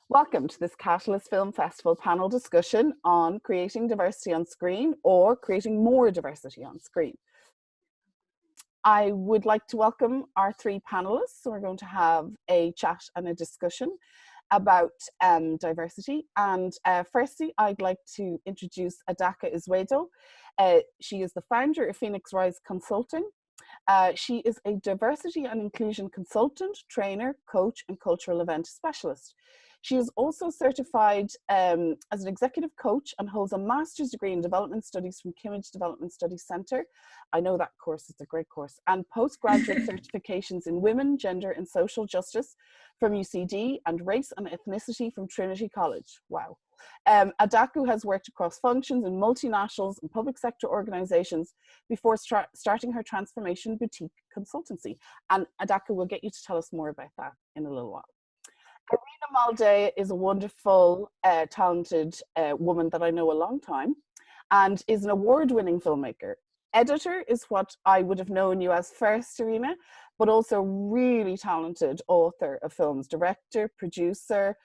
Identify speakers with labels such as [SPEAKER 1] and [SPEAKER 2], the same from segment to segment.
[SPEAKER 1] Welcome to this Catalyst Film Festival panel discussion on creating diversity on screen or creating more diversity on screen. I would like to welcome our three panelists. We're going to have a chat and a discussion about diversity. And firstly, I'd like to introduce Adaka Iswedo. She is the founder of Phoenix Rise Consulting. She is a diversity and inclusion consultant, trainer, coach, and cultural event specialist. She is also certified as an executive coach and holds a master's degree in development studies from Kimmage Development Studies Centre. I know that course, it's a great course. And postgraduate certifications in women, gender, and social justice from UCD and race and ethnicity from Trinity College. Wow. Adaku has worked across functions in multinationals and public sector organizations before starting her transformation boutique consultancy. And Adaku will get you to tell us more about that in a little while. Irina Malde is a wonderful, talented woman that I know a long time and is an award-winning filmmaker. Editor is what I would have known you as first, Irina, but also really talented author of films, director, producer,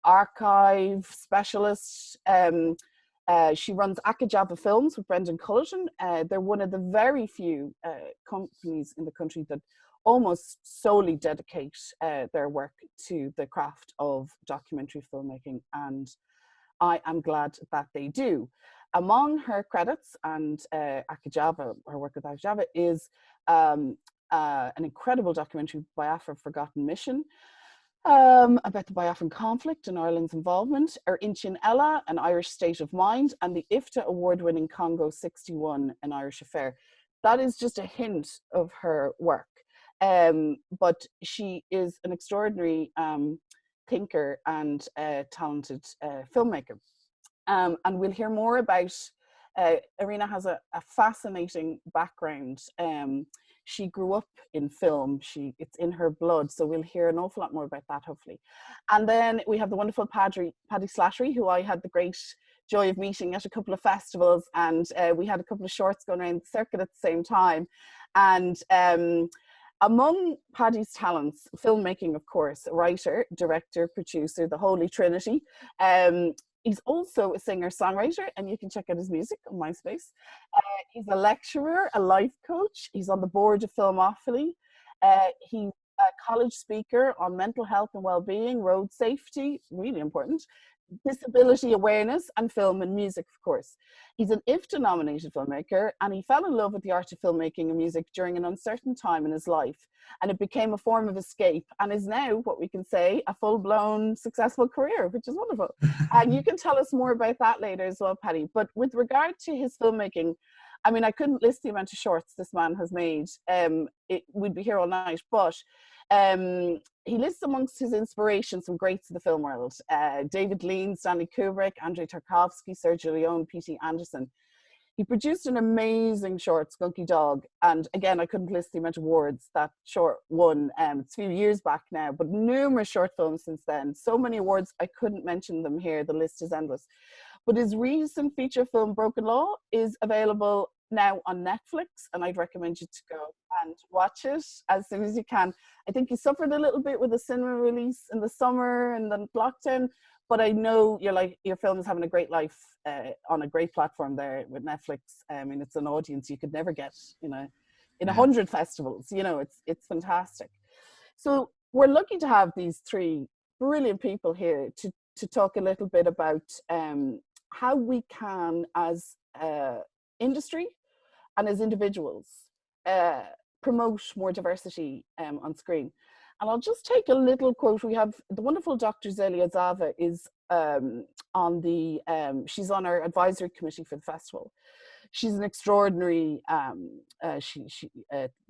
[SPEAKER 1] archive specialist. She runs Akajava Films with Brendan Cullerton. They're one of the very few companies in the country that almost solely dedicate their work to the craft of documentary filmmaking, and I am glad that they do. Among her credits and Akajava, her work with Akajava, is an incredible documentary, Biafra Forgotten Mission, about the Biafran conflict and Ireland's involvement, Inchin Ella, An Irish State of Mind, and the IFTA award-winning Congo 61, An Irish Affair. That is just a hint of her work. But she is an extraordinary thinker and talented filmmaker. And we'll hear more about, Irina has a fascinating background. She grew up in film, it's in her blood, so we'll hear an awful lot more about that, hopefully. And then we have the wonderful Paddy Slattery, who I had the great joy of meeting at a couple of festivals, and we had a couple of shorts going around the circuit at the same time. And among Paddy's talents, filmmaking, of course, writer, director, producer, the Holy Trinity. He's also a singer-songwriter, and you can check out his music on MySpace. He's a lecturer, a life coach. He's on the board of Filmophilie. He's a college speaker on mental health and well-being, road safety, really important, disability awareness, and film and music, of course. He's an IFTA-nominated filmmaker, and he fell in love with the art of filmmaking and music during an uncertain time in his life, and it became a form of escape, and is now, what we can say, a full-blown successful career, which is wonderful. And you can tell us more about that later as well, Paddy. But with regard to his filmmaking, I mean, I couldn't list the amount of shorts this man has made. We'd be here all night, but he lists amongst his inspirations some greats of the film world: David Lean, Stanley Kubrick, Andrei Tarkovsky, Sergio Leone, P.T. Anderson. He produced an amazing short, Skunky Dog, and again, I couldn't list the amount of awards that short won. It's a few years back now, but numerous short films since then. So many awards, I couldn't mention them here. The list is endless. But his recent feature film, Broken Law, is available now on Netflix, and I'd recommend you to go and watch it as soon as you can. I think he suffered a little bit with the cinema release in the summer and then lockdown, but I know your film is having a great life on a great platform there with Netflix. I mean, it's an audience you could never get, in 100 festivals. It's fantastic. So we're lucky to have these three brilliant people here to talk a little bit about how we can, as industry and as individuals, promote more diversity on screen. And I'll just take a little quote. We have the wonderful Dr. Zelia Zava is she's on our advisory committee for the festival. She's an extraordinary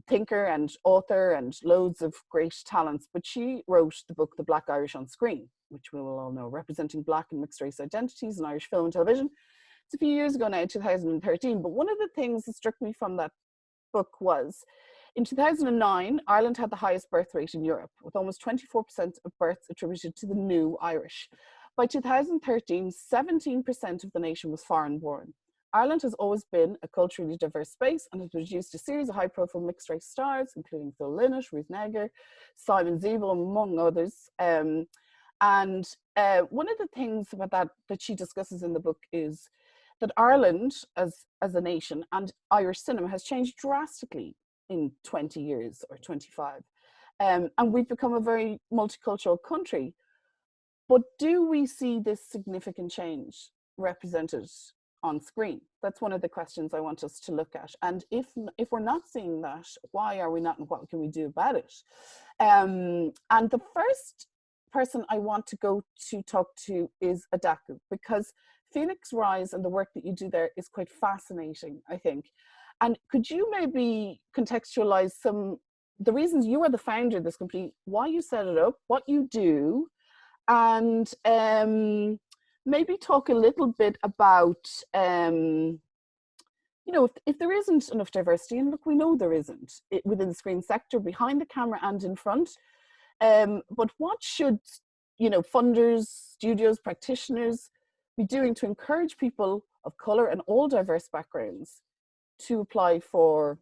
[SPEAKER 1] thinker and author and loads of great talents, but she wrote the book, The Black Irish on Screen, which we will all know, representing Black and mixed race identities in Irish film and television. It's a few years ago now, 2013, but one of the things that struck me from that book was, in 2009, Ireland had the highest birth rate in Europe, with almost 24% of births attributed to the new Irish. By 2013, 17% of the nation was foreign born. Ireland has always been a culturally diverse space and has produced a series of high-profile mixed-race stars, including Phil Lynott, Ruth Negger, Simon Zeeble, among others. And one of the things about that she discusses in the book is that Ireland as a nation and Irish cinema has changed drastically in 20 years or 25. And we've become a very multicultural country. But do we see this significant change represented on screen? That's one of the questions I want us to look at. And if we're not seeing that, why are we not, and what can we do about it? And the first person I want to go to talk to is Adaku, because Phoenix Rise and the work that you do there is quite fascinating, I think. And could you maybe contextualize the reasons you are the founder of this company, why you set it up, what you do, and maybe talk a little bit about, you know, if there isn't enough diversity, and look, we know there isn't within the screen sector, behind the camera and in front, but what should, you know, funders, studios, practitioners be doing to encourage people of colour and all diverse backgrounds to apply for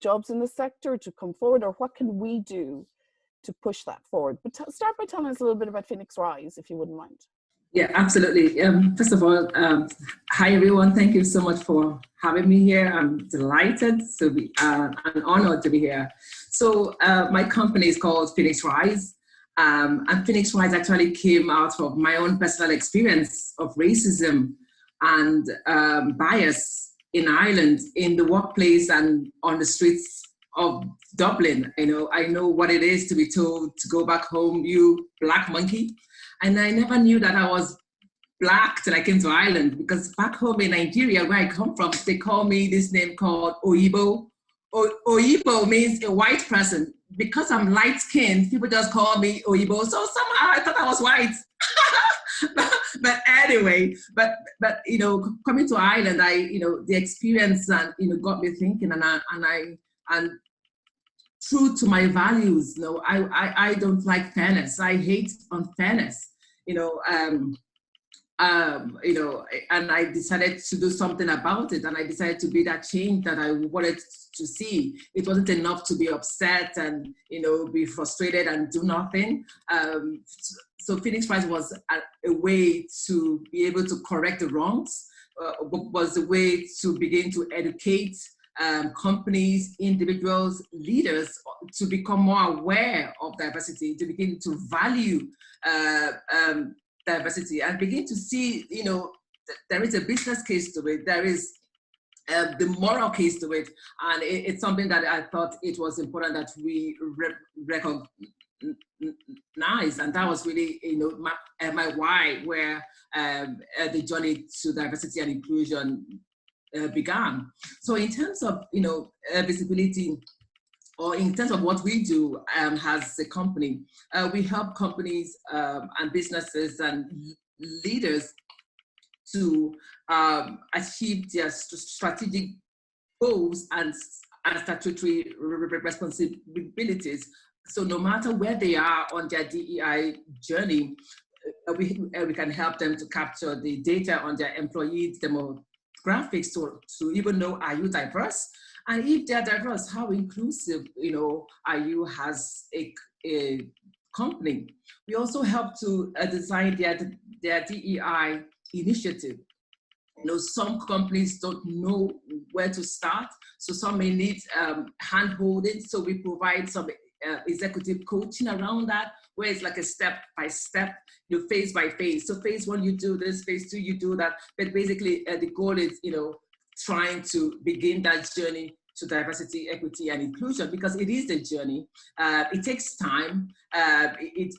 [SPEAKER 1] jobs in the sector, to come forward, or what can we do to push that forward? But start by telling us a little bit about Phoenix Rise, if you wouldn't mind.
[SPEAKER 2] Yeah, absolutely. First of all, hi everyone. Thank you so much for having me here. I'm delighted to be, and honored to be here. So my company is called Phoenix Rise. And Phoenix Rise actually came out of my own personal experience of racism and bias in Ireland, in the workplace and on the streets of Dublin. You know, I know what it is to be told to go back home, you black monkey. And I never knew that I was black till I came to Ireland, because back home in Nigeria, where I come from, they call me this name called Oyibo. Oyibo means a white person. Because I'm light skinned, people just call me Oyibo. So somehow I thought I was white. but anyway, but you know, coming to Ireland, the experience and got me thinking, and true to my values, you know, I don't like fairness. I hate unfairness. And I decided to do something about it, and I decided to be that change that I wanted to see. It wasn't enough to be upset and be frustrated and do nothing. So Phoenix Rise was a way to be able to correct the wrongs, was a way to begin to educate companies, individuals, leaders to become more aware of diversity, to begin to value diversity, and begin to see, there is a business case to it, there is the moral case to it, and it's something that I thought it was important that we recognize, and that was really, my why, where the journey to diversity and inclusion began. So in terms of, visibility, or in terms of what we do as a company, we help companies and businesses and leaders to achieve their strategic goals and statutory responsibilities. So no matter where they are on their DEI journey, we can help them to capture the data on their employee demographics to even know, are you diverse? And if they're diverse, how inclusive, are you as a company? We also help to design their DEI initiative. Some companies don't know where to start, so some may need hand-holding. So we provide some executive coaching around that, where it's like a step-by-step, phase by phase. So phase one, you do this, phase two, you do that. But basically, the goal is, trying to begin that journey to diversity, equity, and inclusion, because it is a journey. It takes time. It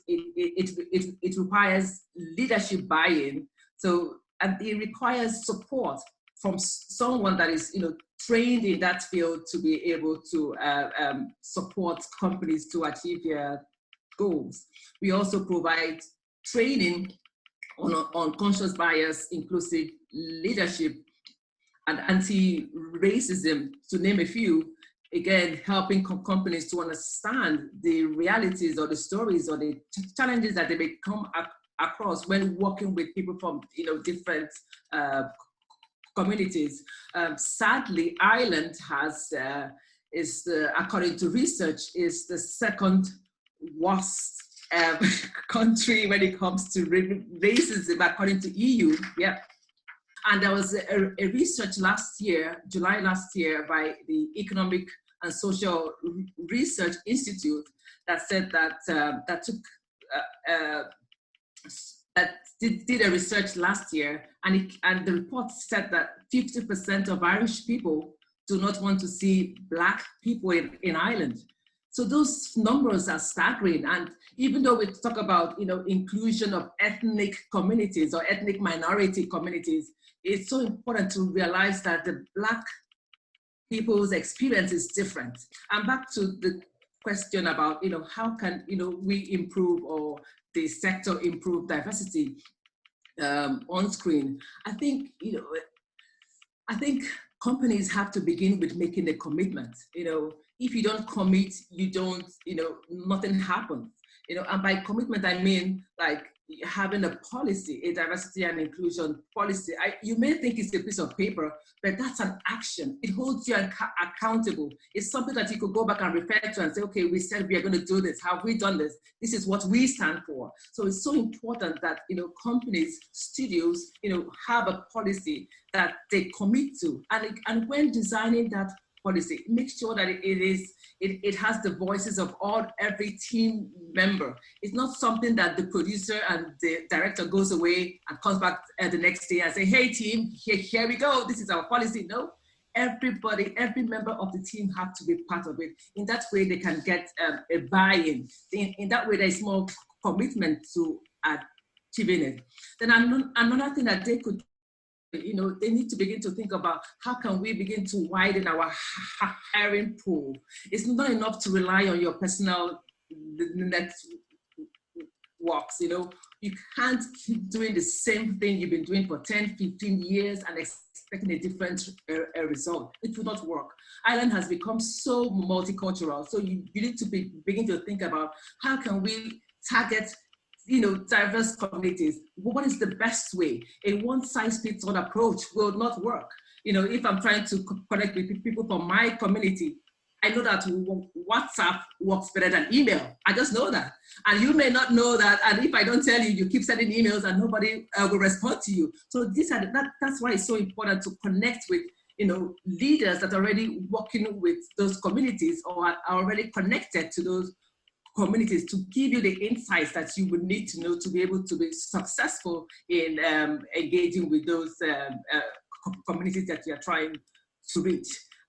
[SPEAKER 2] requires leadership buy-in. So, and it requires support from someone that is, trained in that field to be able to support companies to achieve their goals. We also provide training on conscious bias, inclusive leadership, and anti-racism, to name a few. Again, helping companies to understand the realities or the stories or the challenges that they may come across when working with people from different communities. Sadly, Ireland according to research, is the second worst country when it comes to racism, according to EU. Yeah. And there was a research last year, July last year, by the Economic and Social Research Institute that said that that did a research last year, and the report said that 50% of Irish people do not want to see Black people in Ireland. So those numbers are staggering. And even though we talk about, you know, inclusion of ethnic communities or ethnic minority communities, it's so important to realize that the Black people's experience is different. And back to the question about, you know, how can, you know, we improve or the sector improve diversity on screen? I think, you know, I think companies have to begin with making a commitment. You know, if you don't commit, you don't, you know, nothing happens. You know, and by commitment, I mean like having a policy, a diversity and inclusion policy. You may think it's a piece of paper, but that's an action. It holds you accountable. It's something that you could go back and refer to and say, okay, we said we are going to do this. Have we done this? This is what we stand for. So it's so important that, you know, companies, studios, you know, have a policy that they commit to. And when designing that policy, make sure that it has the voices of every team member. It's not something that the producer and the director goes away and comes back the next day and say, hey team, here we go, this is our policy. No, everybody, every member of the team have to be part of it. In that way, they can get a buy-in. In that way, there's more commitment to achieving it. Then another thing that they could, you know, they need to begin to think about how can we begin to widen our hiring pool. It's not enough to rely on your personal networks, you know. You can't keep doing the same thing you've been doing for 10, 15 years and expecting a different result. It will not work. Ireland has become so multicultural. So you need to begin to think about how can we target, you know, diverse communities. What is the best way? A one-size-fits-all approach will not work. You know, if I'm trying to connect with people from my community, I know that WhatsApp works better than email. I just know that. And you may not know that. And if I don't tell you, you keep sending emails and nobody will respond to you. So that's why it's so important to connect with, you know, leaders that are already working with those communities or are already connected to those communities to give you the insights that you would need to know to be able to be successful in engaging with those communities that you're trying to reach.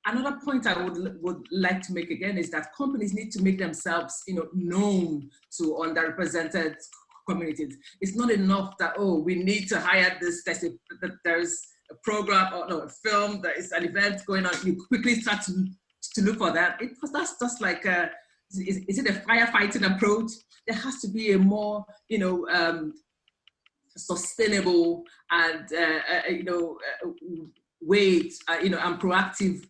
[SPEAKER 2] Another point I would like to make again is that companies need to make themselves, you know, known to underrepresented communities. It's not enough that, oh, we need to hire this, there's a program or no, a film, there is an event going on, you quickly start to look for that. That's just like is it a firefighting approach? There has to be a more, you know, sustainable and you know, way, you know, and proactive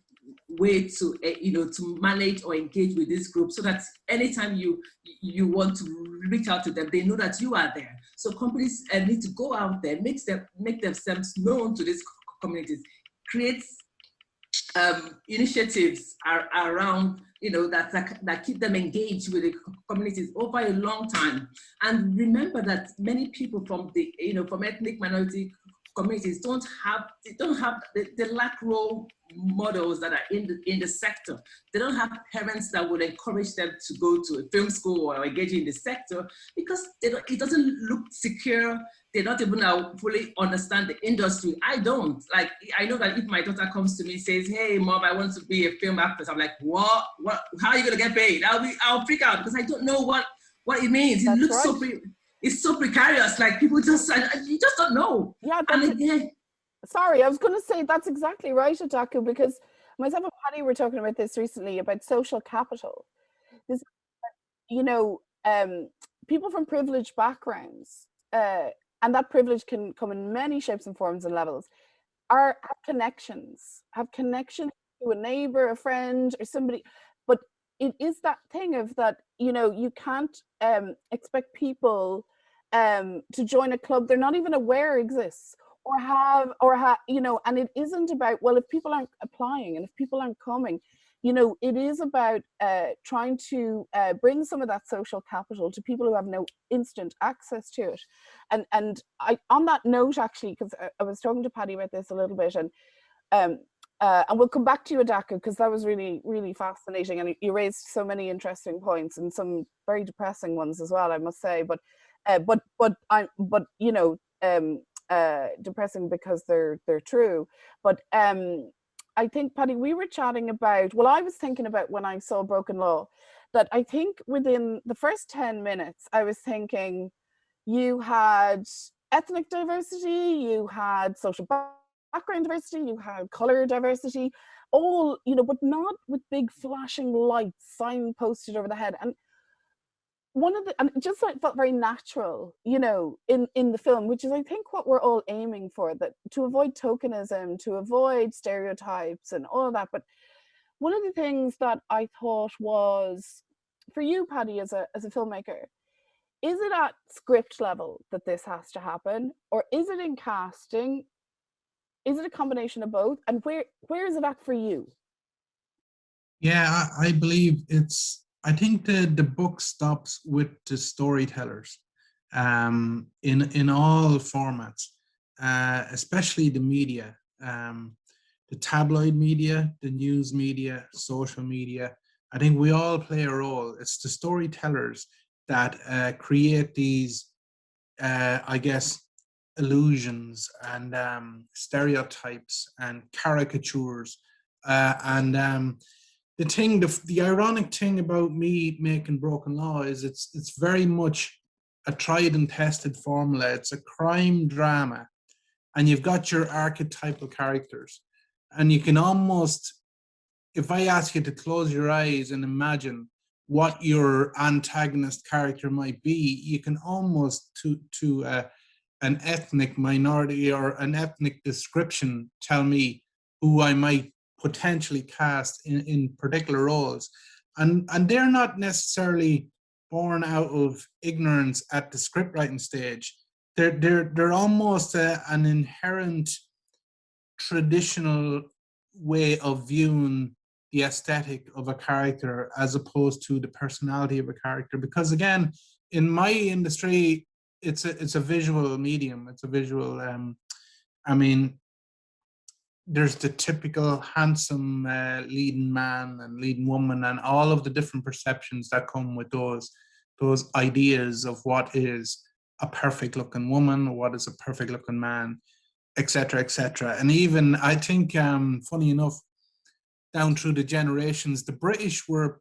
[SPEAKER 2] way to you know, to manage or engage with this group, so that anytime you want to reach out to them, they know that you are there. So companies need to go out there, make themselves known to these communities, create initiatives around, you know, that keep them engaged with the communities over a long time. And remember that many people from the, you know, from ethnic minority communities they lack role models that are in the sector. They don't have parents that would encourage them to go to a film school or engage in the sector, because it doesn't look secure. They don't even fully understand the industry. I don't. Like, I know that if my daughter comes to me and says, hey mom, I want to be a film actress, I'm like, what, how are you gonna get paid? I'll freak out, because I don't know what it means. It looks right. It's so precarious. Like, people just, you just don't know.
[SPEAKER 1] Yeah.
[SPEAKER 2] And again,
[SPEAKER 1] sorry, I was going to say that's exactly right, Adaku, because myself and Patty were talking about this recently, about social capital. This, you know, people from privileged backgrounds, and that privilege can come in many shapes and forms and levels, have connections to a neighbor, a friend, or somebody. But it is that thing of that, you know, you can't expect people to join a club they're not even aware exists, or have, you know, and it isn't about, well, if people aren't applying and if people aren't coming, you know, it is about trying to bring some of that social capital to people who have no instant access to it. And I, on that note, actually, because I was talking to Paddy about this a little bit, um, and we'll come back to you, Adaka, because that was really, really fascinating, and you raised so many interesting points and some very depressing ones as well, I must say. But you know, depressing because they're true. But I think, Paddy, we were chatting about. Well, I was thinking about when I saw Broken Law, that I think within the first 10 minutes, I was thinking you had ethnic diversity, you had social background diversity, you had color diversity, all, you know, but not with big flashing lights signposted over the head. And and it just like felt very natural, you know, in the film, which is I think what we're all aiming for, that to avoid tokenism, to avoid stereotypes and all of that. But one of the things that I thought was, for you, Paddy, as a filmmaker, is it at script level that this has to happen, or is it in casting? Is it a combination of both? And where is it at for you?
[SPEAKER 3] Yeah, I believe I think the book stops with the storytellers, in all formats, especially the media, the tabloid media, the news media, social media. I think we all play a role. It's the storytellers that create these, I guess, illusions and stereotypes and caricatures, and the ironic thing about me making Broken Law is it's very much a tried and tested formula. It's a crime drama, and you've got your archetypal characters, and you can almost, if I ask you to close your eyes and imagine what your antagonist character might be, you can almost to an ethnic minority or an ethnic description tell me who I might potentially cast in particular roles. And they're not necessarily born out of ignorance at the script writing stage. They're almost an inherent traditional way of viewing the aesthetic of a character as opposed to the personality of a character. Because again, in my industry, it's a visual medium. It's a visual. I mean, there's the typical handsome leading man and leading woman, and all of the different perceptions that come with those ideas of what is a perfect looking woman, or what is a perfect looking man, etc., etc. And even I think, funny enough, down through the generations, the British were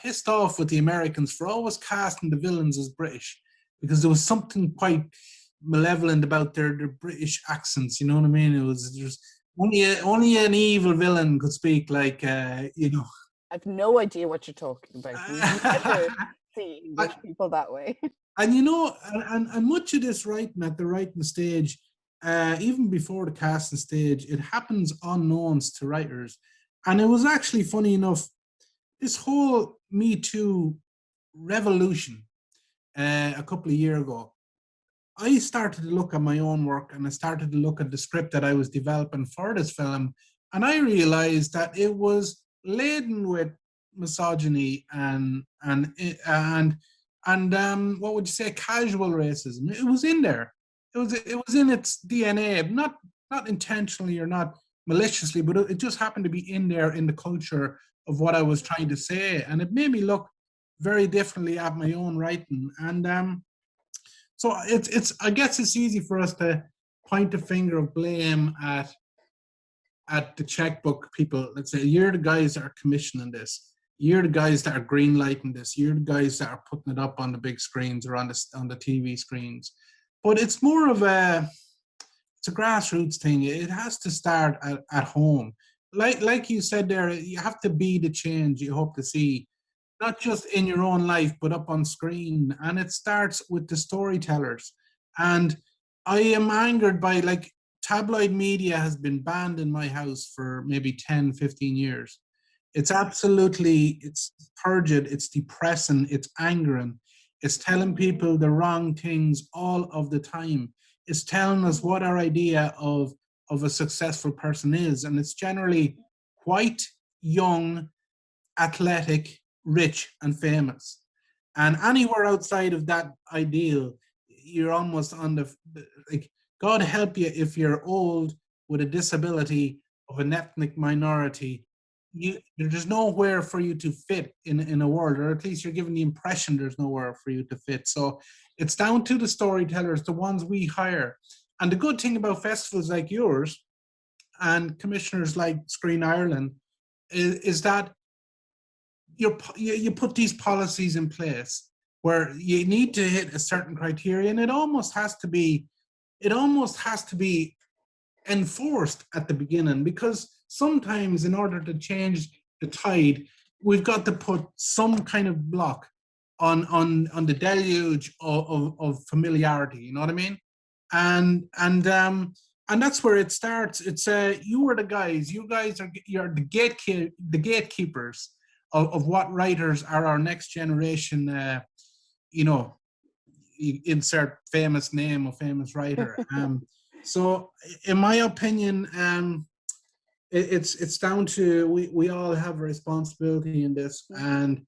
[SPEAKER 3] pissed off with the Americans for always casting the villains as British, because there was something quite malevolent about their British accents. You know what I mean? It was just only an evil villain could speak like, you know.
[SPEAKER 1] I've no idea what you're talking about. You never see English people that way.
[SPEAKER 3] And you know, and much of this writing at the writing stage, even before the casting stage, it happens unknowns to writers. And it was actually funny enough, this whole Me Too revolution a couple of years ago, I started to look at my own work, and I started to look at the script that I was developing for this film, and I realized that it was laden with misogyny and what would you say, casual racism. It was in there. It was in its DNA, not intentionally or not maliciously, but it just happened to be in there in the culture of what I was trying to say, and it made me look very differently at my own writing. And so it's I guess it's easy for us to point the finger of blame at the checkbook people. Let's say, you're the guys that are commissioning this, you're the guys that are green lighting this, you're the guys that are putting it up on the big screens or on the TV screens. But it's more of it's a grassroots thing. It has to start at home. Like you said there, you have to be the change you hope to see, not just in your own life, but up on screen. And it starts with the storytellers. And I am angered by, like, tabloid media has been banned in my house for maybe 10, 15 years. It's turgid, it's depressing, it's angering. It's telling people the wrong things all of the time. It's telling us what our idea of a successful person is. And it's generally white, young, athletic, rich, and famous. And anywhere outside of that ideal, you're almost on the, like, God help you if you're old with a disability of an ethnic minority. There's nowhere for you to fit in a world, or at least you're given the impression there's nowhere for you to fit. So it's down to the storytellers, the ones we hire. And the good thing about festivals like yours and commissioners like Screen Ireland is that you put these policies in place where you need to hit a certain criteria, and it almost has to be enforced at the beginning, because sometimes in order to change the tide, we've got to put some kind of block on the deluge of familiarity. You know what I mean? And that's where it starts. It's you are the guys. You guys you're the gatekeepers of what writers are our next generation. You know, insert famous name of famous writer. So, in my opinion, it's down to we all have a responsibility in this, and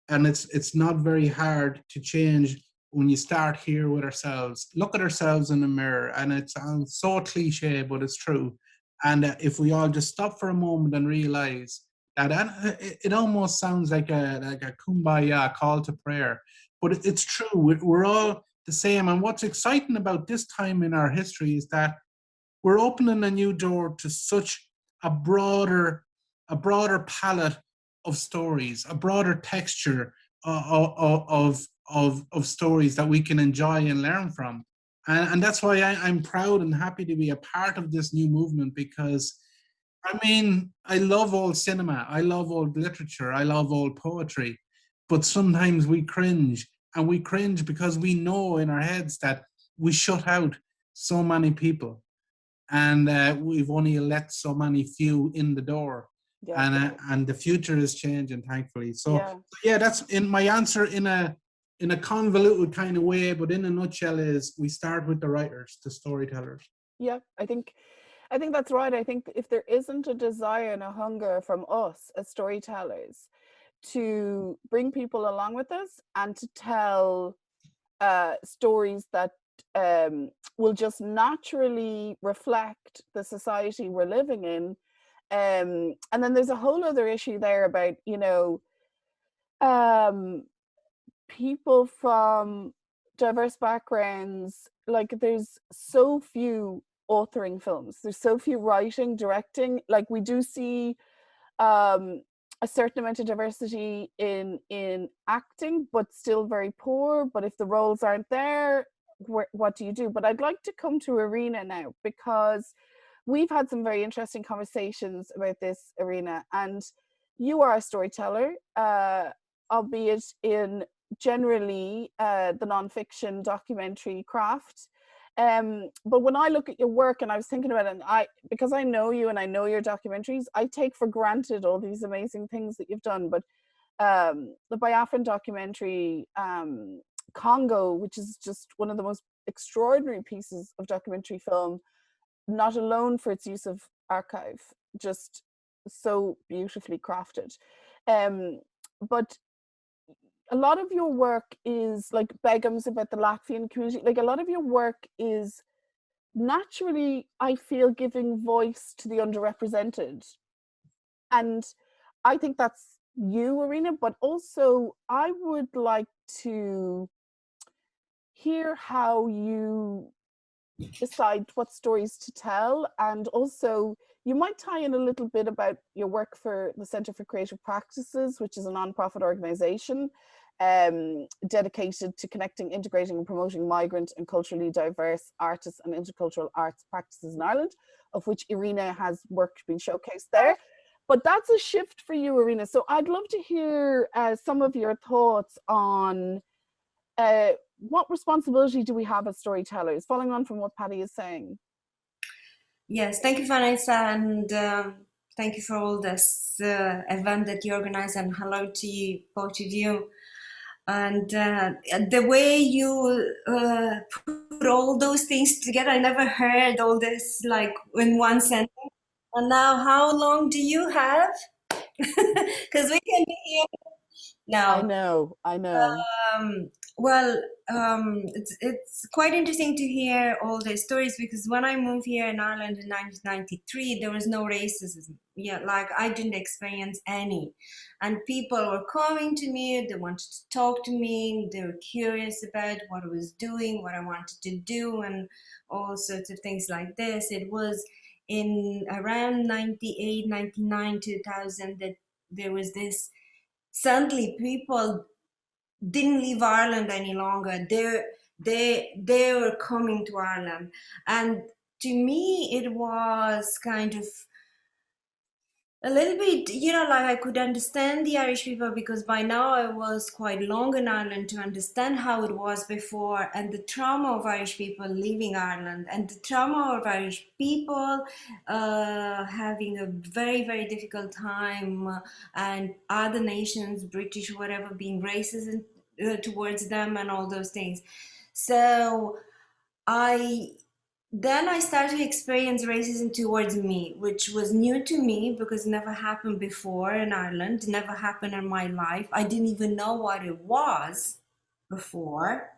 [SPEAKER 3] it's not very hard to change when you start here with ourselves. Look at ourselves in the mirror, and it sounds so cliche, but it's true. And if we all just stop for a moment and realize that, and it almost sounds like a kumbaya call to prayer, but it's true. We're all the same. And what's exciting about this time in our history is that we're opening a new door to such a broader palette of stories, a broader texture of stories that we can enjoy and learn from. And that's why I'm proud and happy to be a part of this new movement, because I mean, I love old cinema, I love old literature, I love old poetry, but sometimes we cringe, and we cringe because we know in our heads that we shut out so many people, and we've only let so many few in the door. Yeah. And the future is changing, thankfully. So yeah, that's in my answer in a convoluted kind of way, but in a nutshell is we start with the writers, the storytellers.
[SPEAKER 1] Yeah, I think that's right. I think if there isn't a desire and a hunger from us as storytellers to bring people along with us and to tell stories that will just naturally reflect the society we're living in. And then there's a whole other issue there about, you know, people from diverse backgrounds. Like, there's so few authoring films, there's so few writing, directing. Like, we do see a certain amount of diversity in acting, but still very poor. But if the roles aren't there, what do you do? But I'd like to come to Irina now, because we've had some very interesting conversations about this, Irina, and you are a storyteller, albeit in generally the nonfiction documentary craft. But when I look at your work, and I was thinking about it, and because I know you and I know your documentaries, I take for granted all these amazing things that you've done. But the Biafran documentary, Congo, which is just one of the most extraordinary pieces of documentary film, not alone for its use of archive, just so beautifully crafted. But a lot of your work is like Begum's about the Latvian community. Like, a lot of your work is naturally, I feel, giving voice to the underrepresented. And I think that's you, Irina, but also I would like to hear how you decide what stories to tell, and also you might tie in a little bit about your work for the Centre for Creative Practices, which is a non-profit organization dedicated to connecting, integrating and promoting migrant and culturally diverse artists and intercultural arts practices in Ireland, of which Irina has work been showcased there. But that's a shift for you, Irina. So I'd love to hear some of your thoughts on what responsibility do we have as storytellers, following on from what Patty is saying.
[SPEAKER 4] Yes, thank you, Vanessa, and thank you for all this event that you organize, and hello to you, both of you. And the way you put all those things together, I never heard all this like in one sentence. And now, how long do you have because we can be here
[SPEAKER 1] I
[SPEAKER 4] now.
[SPEAKER 1] know, I know.
[SPEAKER 4] Um, well, it's quite interesting to hear all the stories, because when I moved here in Ireland in 1993, there was no racism. Yeah, like I didn't experience any. And people were coming to me, they wanted to talk to me, they were curious about what I was doing, what I wanted to do, and all sorts of things like this. It was in around 98, 99, 2000 that there was this, suddenly people didn't leave Ireland any longer. They were coming to Ireland, and to me it was kind of a little bit, like I could understand the Irish people, because by now I was quite long in Ireland to understand how it was before, and the trauma of Irish people leaving Ireland, and the trauma of Irish people having a very, very difficult time, and other nations, British, whatever, being racist towards them, and all those things. So I then I started to experience racism towards me, which was new to me because it never happened before in Ireland, never happened in my life. I didn't even know what it was before.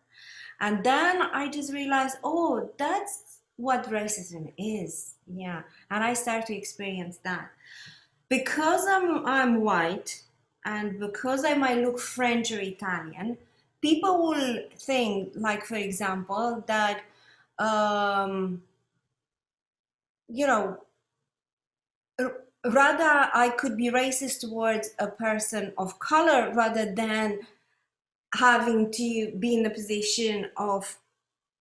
[SPEAKER 4] And then I just realized, oh, that's what racism is. Yeah. And I started to experience that. Because I'm white, and because I might look French or Italian, people will think, like, for example, that um, you know, rather I could be racist towards a person of color rather than having to be in the position of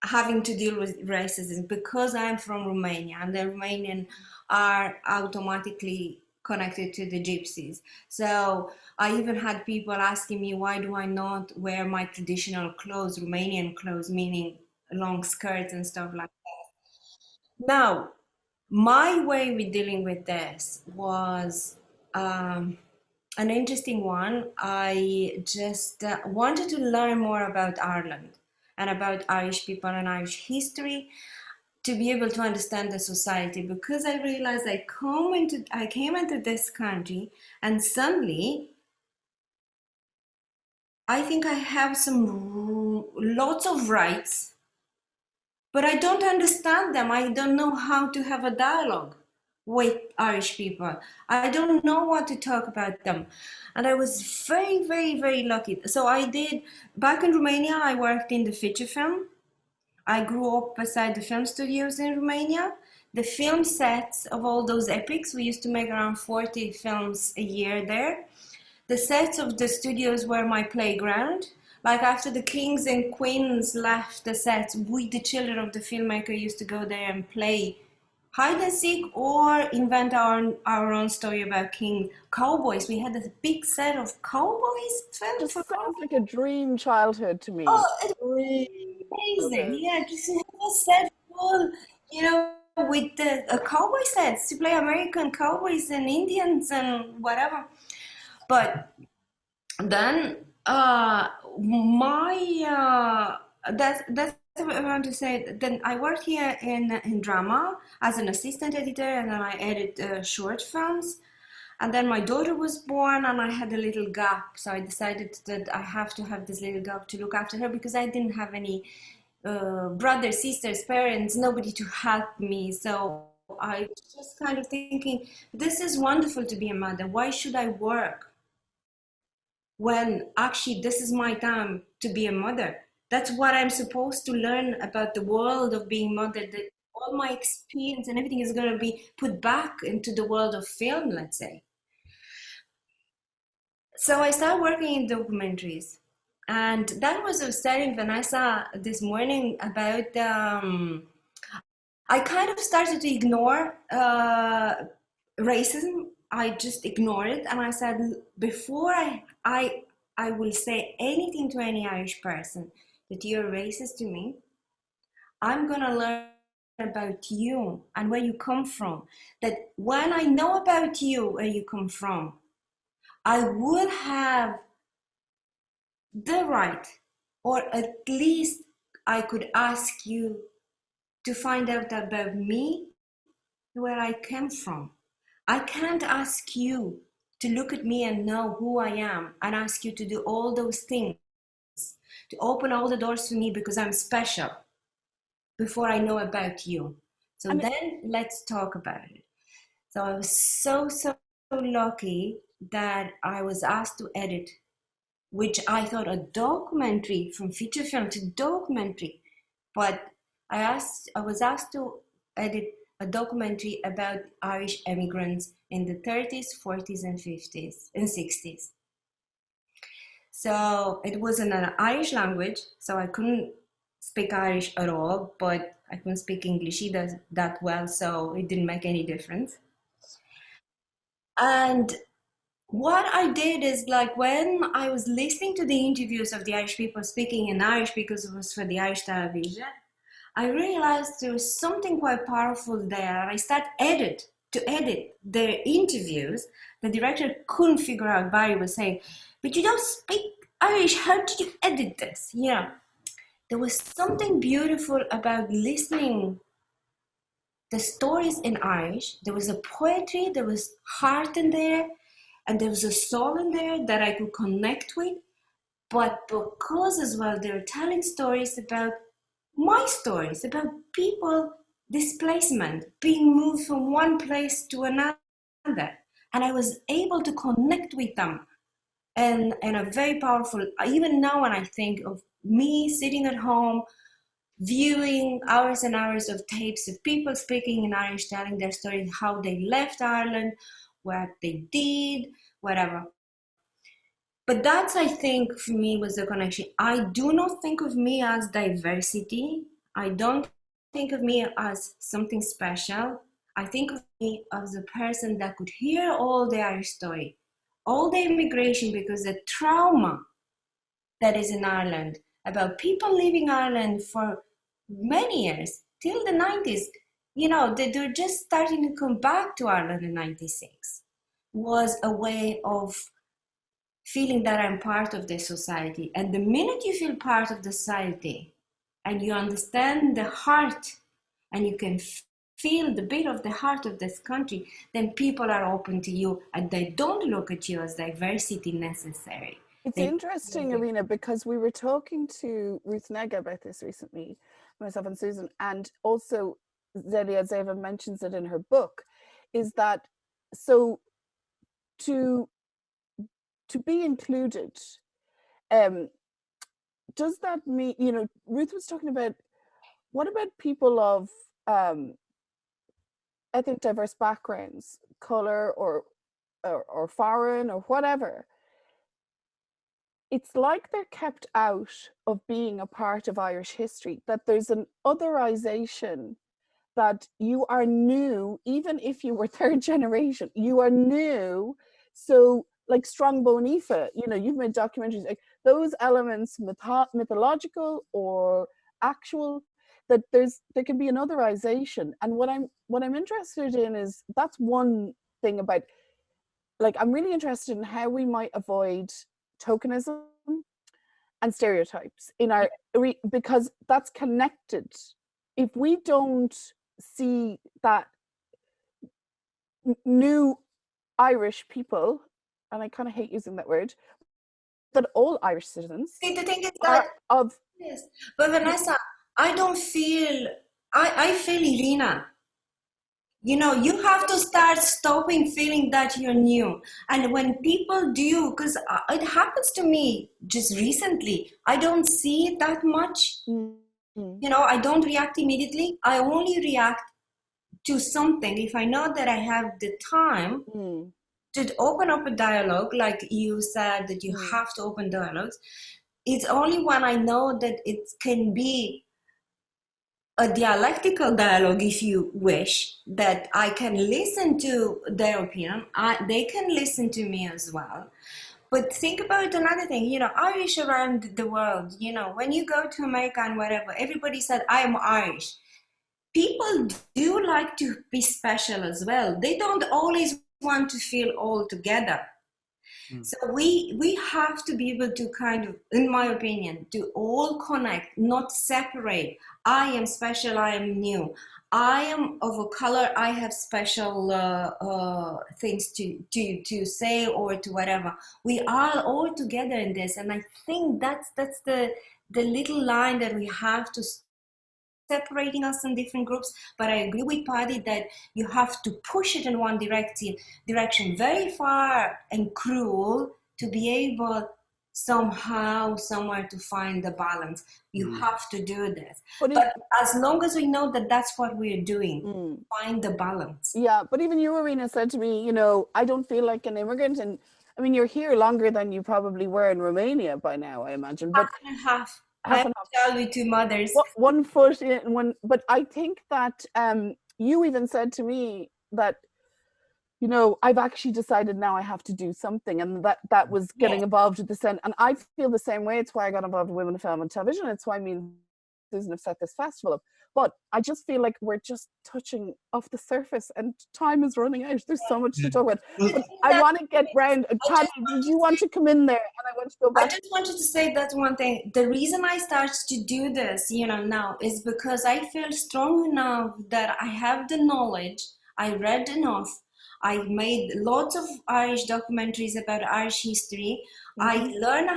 [SPEAKER 4] having to deal with racism, because I'm from Romania and the Romanian are automatically connected to the gypsies. So I even had people asking me, why do I not wear my traditional clothes, Romanian clothes, meaning long skirts and stuff like that. Now, my way with dealing with this was an interesting one. I just wanted to learn more about Ireland and about Irish people and Irish history, to be able to understand the society, because I realized I came into this country, and suddenly I think I have lots of rights, but I don't understand them. I don't know how to have a dialogue with Irish people. I don't know what to talk about them. And I was very, very, very lucky. So I did, back in Romania, I worked in the feature film. I grew up beside the film studios in Romania. The film sets of all those epics, we used to make around 40 films a year there. The sets of the studios were my playground. Like, after the kings and queens left the sets, we, the children of the filmmaker, used to go there and play hide and seek or invent our own story about cowboys. We had a big set of cowboys filmed
[SPEAKER 1] Just
[SPEAKER 4] for
[SPEAKER 1] sounds like a dream childhood to me.
[SPEAKER 4] Oh, it
[SPEAKER 1] Really
[SPEAKER 4] was amazing.
[SPEAKER 1] love it.
[SPEAKER 4] Yeah, just have a set full, with the cowboy sets to play American cowboys and Indians and whatever. But then that's what I want to say. Then I worked here in drama as an assistant editor, and then I edit short films. And then my daughter was born, and I had a little gap, so I decided that I have to have this little gap to look after her, because I didn't have any brothers, sisters, parents, nobody to help me. So I was just kind of thinking, this is wonderful to be a mother. Why should I work when actually this is my time to be a mother? That's what I'm supposed to learn about the world of being mother. That all my experience and everything is going to be put back into the world of film, let's say. So I started working in documentaries. And that was, I was telling Vanessa this morning about, I kind of started to ignore racism. I just ignored it. And I said, before I will say anything to any Irish person that you're racist to me, I'm going to learn about you and where you come from. That when I know about you, where you come from, I will have the right, or at least I could ask you to find out about me, where I came from. I can't ask you to look at me and know who I am and ask you to do all those things, to open all the doors for me because I'm special before I know about you. So then let's talk about it. So I was so lucky that I was asked to edit, which I thought a documentary, from feature film to documentary, but I was asked to edit a documentary about Irish immigrants in the 30s, 40s, and 50s and 60s. So it was in an Irish language, so I couldn't speak Irish at all, but I couldn't speak English either that well, so it didn't make any difference. And what I did is, like, when I was listening to the interviews of the Irish people speaking in Irish, because it was for the Irish television, I realized there was something quite powerful there. I started to edit their interviews. The director couldn't figure out. Barry was saying, but you don't speak Irish, how did you edit this? Yeah, there was something beautiful about listening the stories in Irish. There was a poetry, there was heart in there, and there was a soul in there that I could connect with. But because as well, they were telling stories about my stories, about people, displacement, being moved from one place to another. And I was able to connect with them. And a very powerful, even now when I think of me sitting at home, viewing hours and hours of tapes of people speaking in Irish, telling their stories, how they left Ireland, what they did, whatever. But that's, I think, for me, was the connection. I do not think of me as diversity. I don't think of me as something special. I think of me as a person that could hear all the Irish story, all the immigration, because the trauma that is in Ireland, about people leaving Ireland for many years, till the 90s, you know, they're just starting to come back to Ireland in 96, was a way of feeling that I'm part of the society. And the minute you feel part of the society and you understand the heart and you can feel the beat of the heart of this country, then people are open to you and they don't look at you as diversity necessary.
[SPEAKER 1] It's interesting, Irina, because we were talking to Ruth Nega about this recently, myself and Susan, and also Gildea Zeva mentions it in her book, is that so to be included, does that mean, you know, Ruth was talking about, what about people of ethnic diverse backgrounds, color or foreign or whatever? It's like they're kept out of being a part of Irish history, that there's an otherization, that you are new, even if you were third generation, you are new. So like Strongbow Aoife, you know, you've made documentaries, like those elements, mythological or actual, that there can be an otherization. And what I'm interested in is, that's one thing about, like, I'm really interested in how we might avoid tokenism and stereotypes in our, because that's connected. If we don't see that new Irish people, and I kind of hate using that word, that all Irish citizens
[SPEAKER 4] See, the thing is that,
[SPEAKER 1] of
[SPEAKER 4] yes, but Vanessa, I don't feel, I feel Irina. You know, you have to start stopping feeling that you're new. And when people do, because it happens to me just recently, I don't see it that much.
[SPEAKER 1] Mm-hmm.
[SPEAKER 4] You know, I don't react immediately. I only react to something if I know that I have the time to open up a dialogue, like you said, that you have to open dialogues. It's only when I know that it can be a dialectical dialogue, if you wish, that I can listen to their opinion. They can listen to me as well. But think about another thing, you know, Irish around the world, you know, when you go to America and whatever, everybody said, I am Irish. People do like to be special as well. They don't always want to feel all together. So we have to be able to kind of, in my opinion, to all connect, not separate. I am special, I am new. I am of a color, I have special things to say or to whatever. We are all together in this, and I think that's the little line that we have to separating us in different groups. But I agree with Paddy that you have to push it in one direction very far and cruel to be able somehow somewhere to find the balance. You have to do this, but as long as we know that that's what we're doing, find the balance.
[SPEAKER 1] Yeah, but even you, Irina, said to me, you know, I don't feel like an immigrant, and I mean, you're here longer than you probably were in Romania by now, I imagine. But
[SPEAKER 4] Half and half.
[SPEAKER 1] half
[SPEAKER 4] I have
[SPEAKER 1] and
[SPEAKER 4] a
[SPEAKER 1] half.
[SPEAKER 4] child with two mothers.
[SPEAKER 1] One foot in one, but I think that you even said to me that, you know, I've actually decided now I have to do something, and that was getting involved with this end. And I feel the same way. It's why I got involved with Women in Film and Television. It's why me and Susan have set this festival up. But I just feel like we're just touching off the surface, and time is running out. There's so much to talk about. But I want to get round. Paddy, did you want to come in there? And I want to go back.
[SPEAKER 4] I just wanted to say that one thing. The reason I started to do this, you know, now is because I feel strong enough that I have the knowledge. I read enough. I made lots of Irish documentaries about Irish history. I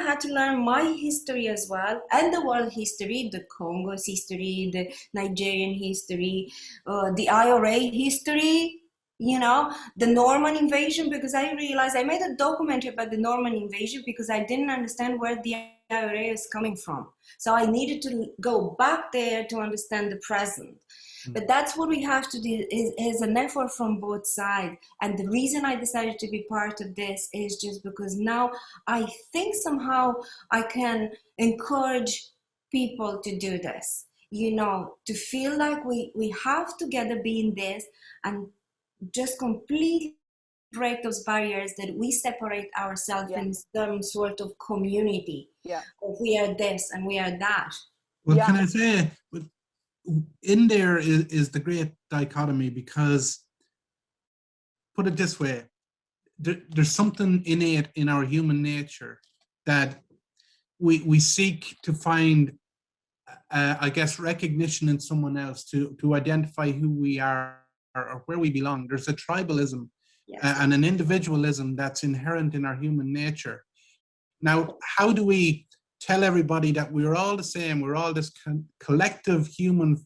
[SPEAKER 4] had to learn my history as well, and the world history, the Congo's history, the Nigerian history, the IRA history, you know, the Norman invasion, because I realized I made a documentary about the Norman invasion because I didn't understand where the IRA is coming from. So I needed to go back there to understand the present. But that's what we have to do is an effort from both sides. And the reason I decided to be part of this is just because now I think somehow I can encourage people to do this, you know, to feel like we have together be in this and just completely break those barriers that we separate ourselves in some sort of community. We are this and we are that.
[SPEAKER 3] Well, can I say, in there is the great dichotomy, because, put it this way, there's something innate in our human nature that we seek to find, I guess, recognition in someone else to identify who we are or where we belong. There's a tribalism and an individualism that's inherent in our human nature. Now, how do we tell everybody that we're all the same, we're all this collective human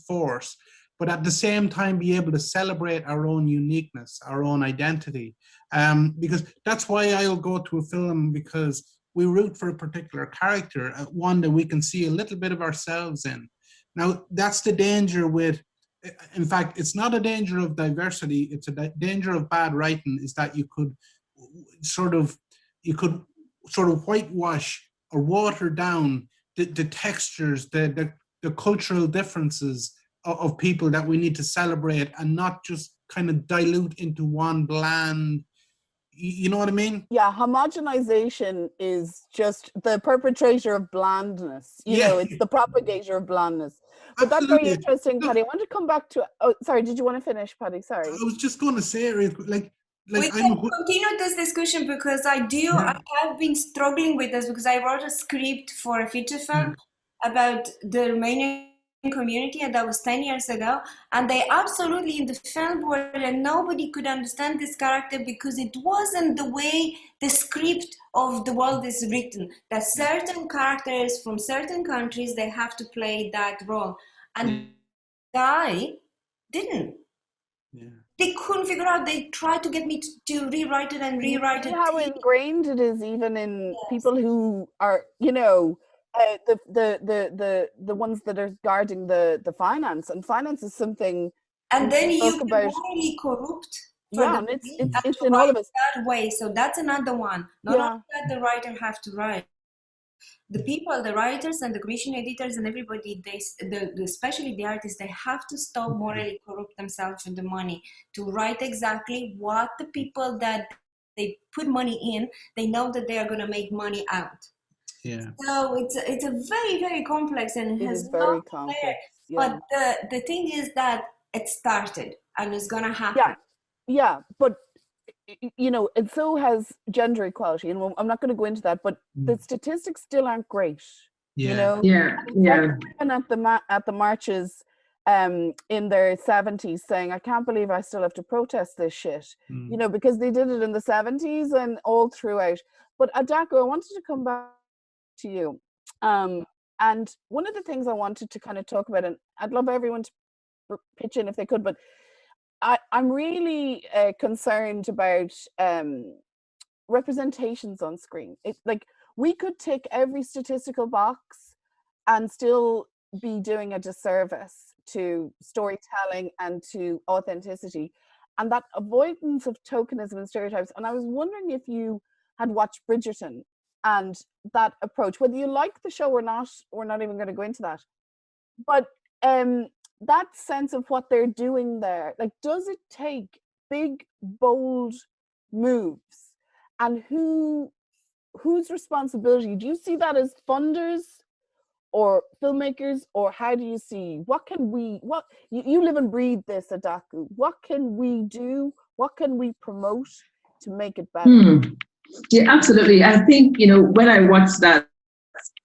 [SPEAKER 3] force, but at the same time be able to celebrate our own uniqueness, our own identity? Because that's why I'll go to a film, because we root for a particular character, one that we can see a little bit of ourselves in. Now, that's the danger with, in fact, it's not a danger of diversity, it's a danger of bad writing, is that you could sort of whitewash or water down the textures, the cultural differences of people that we need to celebrate, and not just kind of dilute into one bland, you know what I mean?
[SPEAKER 1] Yeah, homogenization is just the perpetrator of blandness. You know, it's the propagator of blandness. But that's very interesting, Paddy. I want to come back to, oh, sorry, did you want to finish, Paddy? Sorry.
[SPEAKER 3] I was just going to say, like
[SPEAKER 4] we can continue this discussion, because I have been struggling with this, because I wrote a script for a feature film about the Romanian community, and that was 10 years ago, and they absolutely in the film world, and nobody could understand this character because it wasn't the way the script of the world is written, that certain characters from certain countries, they have to play that role, and guy didn't. They couldn't figure out. They tried to get me to rewrite it and rewrite it.
[SPEAKER 1] How ingrained it is even in people who are, you know, the ones that are guarding the finance, and finance is something.
[SPEAKER 4] And then you can morally corrupt.
[SPEAKER 1] And it's in all of us
[SPEAKER 4] that way. So that's another one. Not only that the writer have to write. The people, the writers and the commission editors and everybody, especially the artists, they have to stop morally corrupt themselves with the money to write exactly what the people that they put money in, they know that they are going to make money out. So it's a very, very complex, and it has very complex. But the thing is that it started and it's going to happen.
[SPEAKER 1] But you know, and so has gender equality, and I'm not going to go into that, but the statistics still aren't great. You know,
[SPEAKER 2] Women
[SPEAKER 1] at the marches, in their 70s saying, I can't believe I still have to protest this shit, you know, because they did it in the 70s and all throughout. But Adako, I wanted to come back to you. And one of the things I wanted to kind of talk about, and I'd love everyone to pitch in if they could, but I'm really concerned about representations on screen. It's like we could tick every statistical box and still be doing a disservice to storytelling and to authenticity, and that avoidance of tokenism and stereotypes. And I was wondering if you had watched Bridgerton and that approach, whether you like the show or not. We're not even going to go into that, but that sense of what they're doing there, like, does it take big, bold moves, and whose responsibility? Do you see that as funders or filmmakers, or how do you see, what can we, what you live and breathe this, Adaku, what can we do, what can we promote to make it better?
[SPEAKER 2] Yeah, absolutely. I think, you know, when I watched that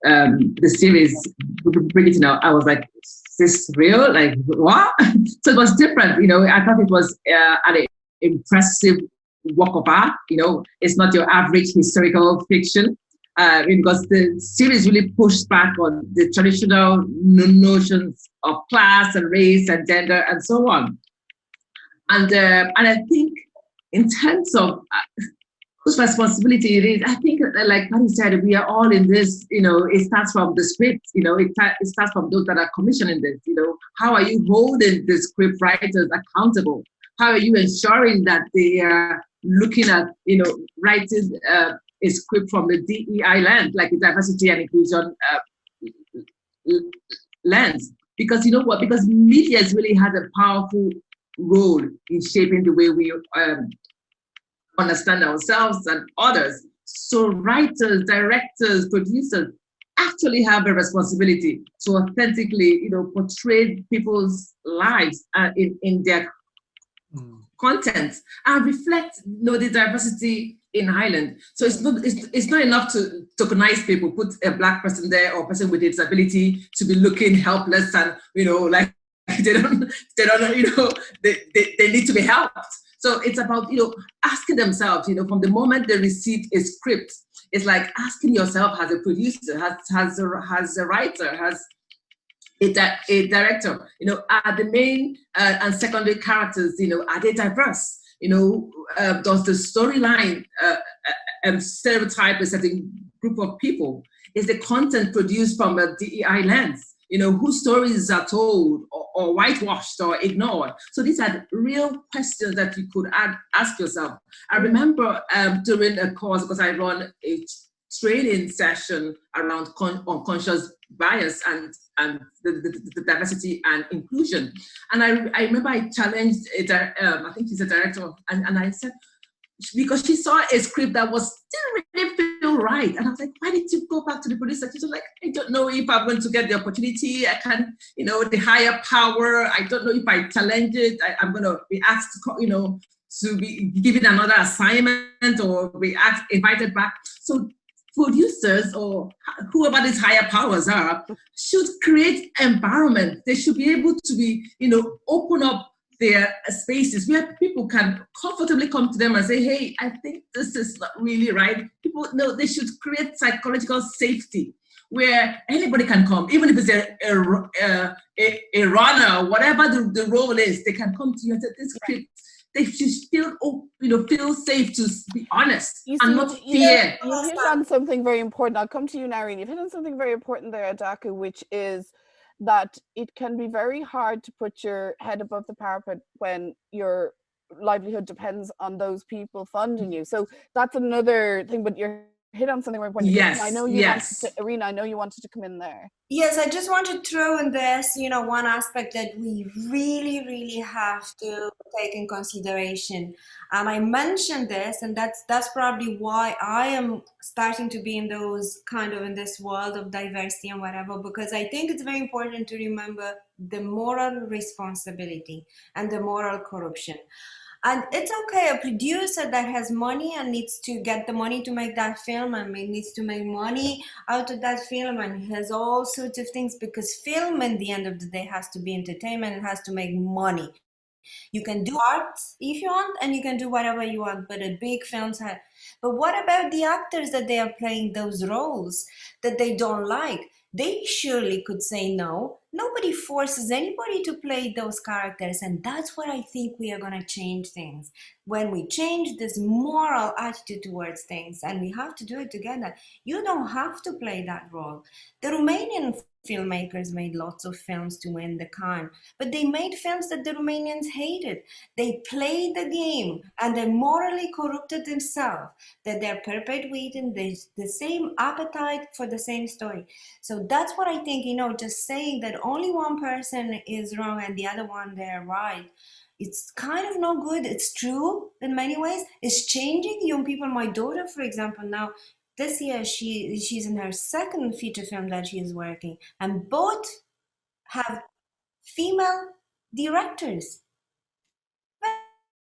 [SPEAKER 2] the series Bridgerton, I was like, is this real? Like, what? So it was different, you know. I thought it was an impressive work of art. You know, it's not your average historical fiction, because the series really pushed back on the traditional notions of class and race and gender and so on. And I think in terms of whose responsibility it is, I think, like Patty said, we are all in this. You know, it starts from the script. You know, it starts from those that are commissioning this. You know, how are you holding the script writers accountable? How are you ensuring that they are looking at, you know, writing a script from the DEI lens, like a diversity and inclusion lens? Because you know what? Because media has really had a powerful role in shaping the way we understand ourselves and others. So writers, directors, producers actually have a responsibility to authentically, you know, portray people's lives in their content and reflect, you know, the diversity in Ireland. So it's not enough to tokenize people, put a Black person there or a person with a disability to be looking helpless and, you know, like they don't you know, they need to be helped. So it's about, you know, asking themselves, you know, from the moment they receive a script, it's like asking yourself as a producer, as a writer, as a director, you know, are the main and secondary characters, you know, are they diverse? You know, does the storyline stereotype a certain group of people? Is the content produced from a DEI lens? You know, whose stories are told or whitewashed or ignored? So these are real questions that you could ask yourself. I remember during a course, because I run a training session around unconscious bias and the diversity and inclusion. And I remember I challenged, I think she's a director, and I said, because she saw a script that was didn't really feel right. And I was like, why did you go back to the producer? She was like, I don't know if I'm going to get the opportunity. I can't, you know, the higher power. I don't know if I challenge it. I'm going to be asked, you know, to be given another assignment or be invited back. So producers or whoever these higher powers are should create environment. They should be able to be, you know, open up their spaces where people can comfortably come to them and say, hey, I think this is not really right. People know they should create psychological safety where anybody can come, even if it's a runner, whatever the role is, they can come to you and say, this script, they should feel, you know, feel safe to be honest and not fear.
[SPEAKER 1] You hit on something very important. I'll come to you, Nareen. You've hit on something very important there, Adaku, which is that it can be very hard to put your head above the parapet when your livelihood depends on those people funding you. So that's another thing, but you're hit on something very important.
[SPEAKER 2] Yes,
[SPEAKER 1] I know you wanted to, Irina, I know you wanted to come in there.
[SPEAKER 4] Yes, I just want to throw in this, you know, one aspect that we really, really have to take in consideration. And I mentioned this, and that's probably why I am starting to be in those kind of in this world of diversity and whatever, because I think it's very important to remember the moral responsibility and the moral corruption. And it's okay, a producer that has money and needs to get the money to make that film, and needs to make money out of that film, and has all sorts of things, because film at the end of the day has to be entertainment and has to make money. You can do art if you want, and you can do whatever you want, but a big films have. But what about the actors that they are playing those roles that they don't like? They surely could say no. Nobody forces anybody to play those characters, and that's where I think we are going to change things. When we change this moral attitude towards things, and we have to do it together. You don't have to play that role. The Romanian filmmakers made lots of films to win the Cannes, but they made films that the Romanians hated. They played the game and they morally corrupted themselves, that they're perpetuating the same appetite for the same story. So that's what I think, just saying that only one person is wrong and the other one they're right. It's kind of not good. It's true in many ways. It's changing. Young people, my daughter, for example, now this year she's in her second feature film that she is working, and both have female directors.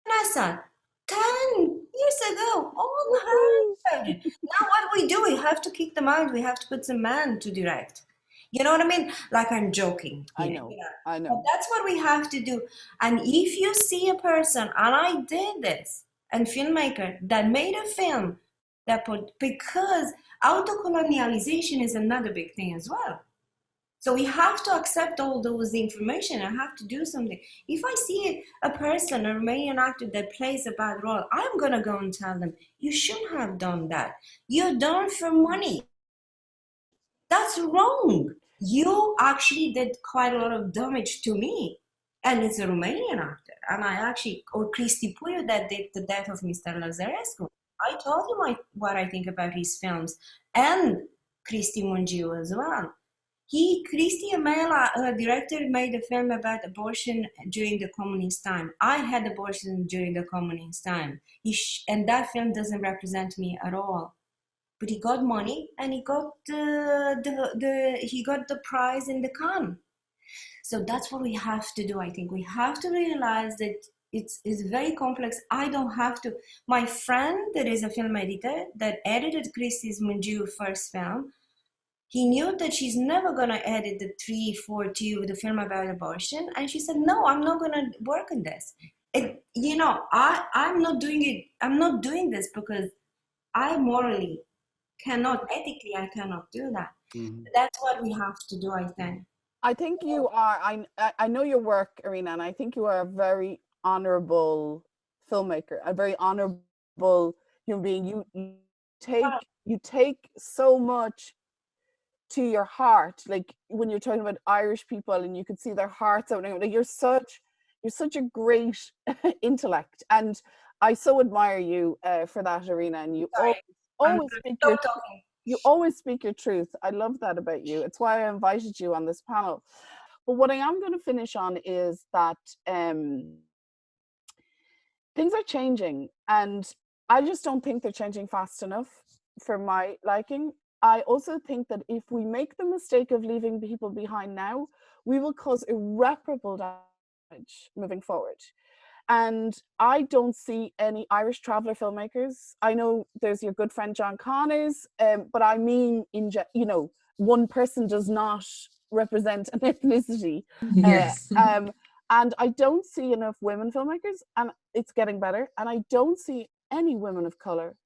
[SPEAKER 4] Vanessa, 10 years ago, all her. Now what do? We have to kick them out. We have to put some men to direct. You know what I mean? Like, I'm joking.
[SPEAKER 1] I know.
[SPEAKER 4] But that's what we have to do. And if you see a person, and I did this, and filmmaker that made a film that put, because auto-colonialization is another big thing as well. So we have to accept all those information and have to do something. If I see a person, a Romanian actor that plays a bad role, I'm going to go and tell them, you shouldn't have done that. You're done for money. That's wrong. You actually did quite a lot of damage to me. And it's a Romanian actor. And I actually, or Cristi Puiu that did The Death of Mr. Lazarescu. I told him what I think about his films. And Cristi Mungiu as well. Cristi, a director, made a film about abortion during the communist time. I had abortion during the communist time. And that film doesn't represent me at all. But he got money and he got the prize in the Cannes. So that's what we have to do. I think we have to realize that it's very complex. I don't have to. My friend that is a film editor that edited Cristi Mungiu's first film, he knew that she's never going to edit the 342, the film about abortion. And she said, no, I'm not going to work on this. I'm not doing it. I'm not doing this because I morally cannot, ethically, I cannot do that. Mm-hmm. That's what we have to do, I think.
[SPEAKER 1] I think you are, I know your work, Irina, and I think you are a very honorable filmmaker, a very honorable human being. You take so much to your heart, like when you're talking about Irish people and you could see their hearts opening. Like you're such a great intellect, and I so admire you for that, Irina. And you always speak your truth. I love that about you. It's why I invited you on this panel. But what I am going to finish on is that things are changing, and I just don't think they're changing fast enough for my liking. I also think that if we make the mistake of leaving people behind now, we will cause irreparable damage moving forward. And I don't see any Irish traveller filmmakers. I know there's your good friend John Connors, but I mean, one person does not represent an ethnicity.
[SPEAKER 2] Yes.
[SPEAKER 1] And I don't see enough women filmmakers, and it's getting better. And I don't see any women of colour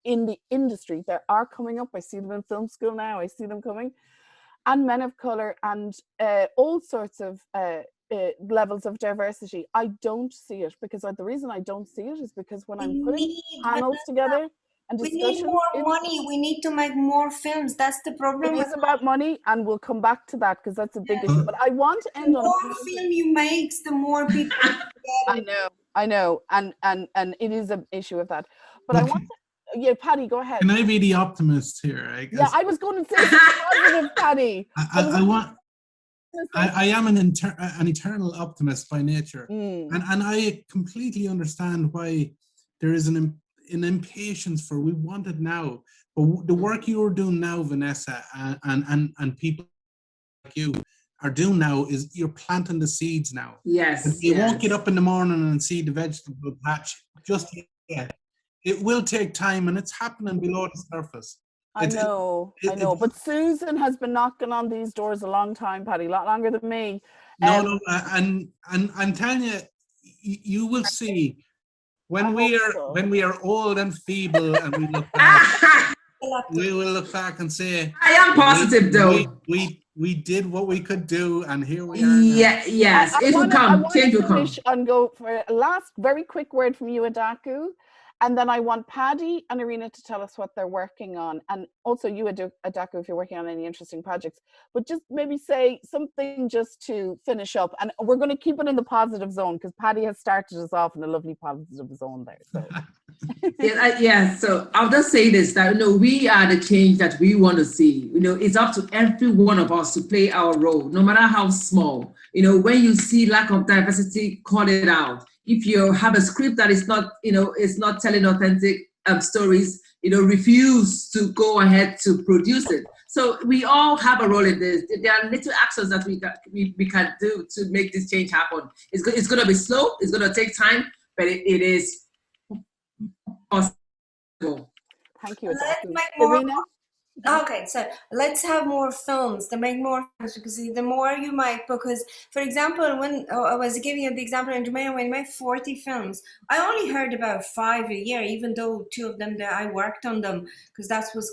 [SPEAKER 1] in the industry. There are coming up. I see them in film school now. I see them coming, and men of color, and all sorts of levels of diversity. I don't see it because the reason I don't see it is because when I'm putting panels together and discussions,
[SPEAKER 4] we need more money. We need to make more films. That's the problem.
[SPEAKER 1] It is about money, and we'll come back to that because that's a big issue. But I want to end on
[SPEAKER 4] the more film you make, the more people.
[SPEAKER 1] I know, and it is an issue of that. But I want to. Yeah, Paddy, go ahead.
[SPEAKER 3] Can I be the optimist here?
[SPEAKER 1] I was going to say something positive, Paddy.
[SPEAKER 3] I am an eternal optimist by nature, and I completely understand why there is an impatience for we want it now. But the work you're doing now, Vanessa, and people like you are doing now is you're planting the seeds now.
[SPEAKER 2] Yes.
[SPEAKER 3] You won't get up in the morning and see the vegetable patch just yet. It will take time, and it's happening below the surface.
[SPEAKER 1] I know. But Susan has been knocking on these doors a long time, Paddy, a lot longer than me.
[SPEAKER 3] No, and I'm telling you, you will see when we are old and feeble, and we look back, we will look back and say,
[SPEAKER 2] I am positive, though.
[SPEAKER 3] We did what we could do, and here we are now.
[SPEAKER 2] Yeah, yes, it will come. Change will come.
[SPEAKER 1] Finish and go for a last very quick word from you, Adaku. And then I want Paddy and Irina to tell us what they're working on. And also you, Adaku, if you're working on any interesting projects. But just maybe say something just to finish up. And we're going to keep it in the positive zone because Paddy has started us off in a lovely positive zone there. So.
[SPEAKER 2] So I'll just say this, that, we are the change that we want to see. It's up to every one of us to play our role, no matter how small. When you see lack of diversity, call it out. If you have a script that is not, is not telling authentic stories, refuse to go ahead to produce it. So we all have a role in this. There are little actions that we can do to make this change happen. It's going to be slow. It's going to take time, but it is possible.
[SPEAKER 1] Thank you, Irina?
[SPEAKER 4] Okay, so let's have more films to make more films, because the more you make, because for example, when I was giving you the example in Romania, when I made 40 films, I only heard about 5 a year, even though 2 of them that I worked on them, because that was